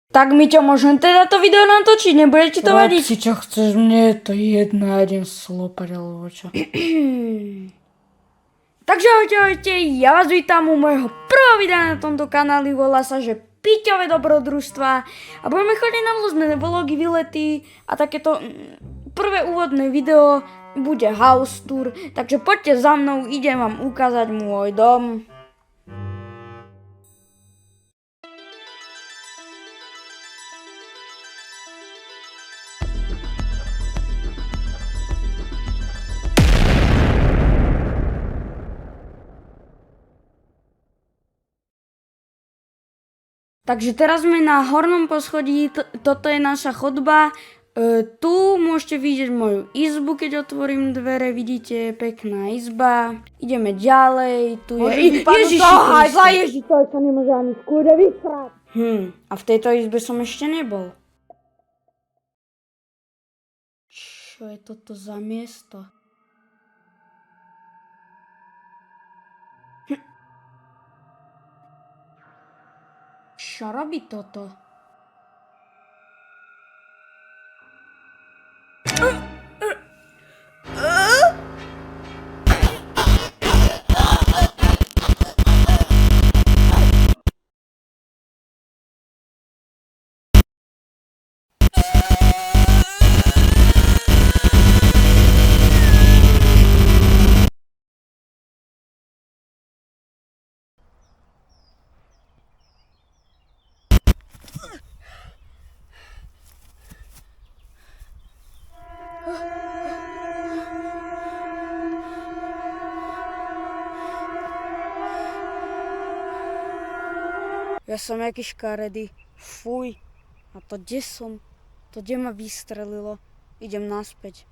Tak Miťo, môžem teda to video natočiť, nebude ti to Rob vadiť? si čo chceš, mne je to jedno, ja idem slopať alebo čo. Takže ahojte, ja vás vítam u môjho prvého videa na tomto kanáli, volá sa, že Piťové dobrodružstva a budeme chodiť na rôzne vlogy, výlety a takéto prvé úvodné video bude house tour, takže poďte za mnou, idem vám ukázať môj dom. Takže teraz sme na hornom poschodí, toto je naša chodba. Tu môžete vidieť moju izbu, keď otvorím dvere, vidíte, pekná izba. Ideme ďalej, tu je... Ježiši to sa nemôže ani v kúde vysrať. A v tejto izbe som ešte nebol. Čo je toto za miesto? Čo robí toto? Ja som jaký škaredý. Fuj. A to kde som? To kde ma vystrelilo? Idem naspäť.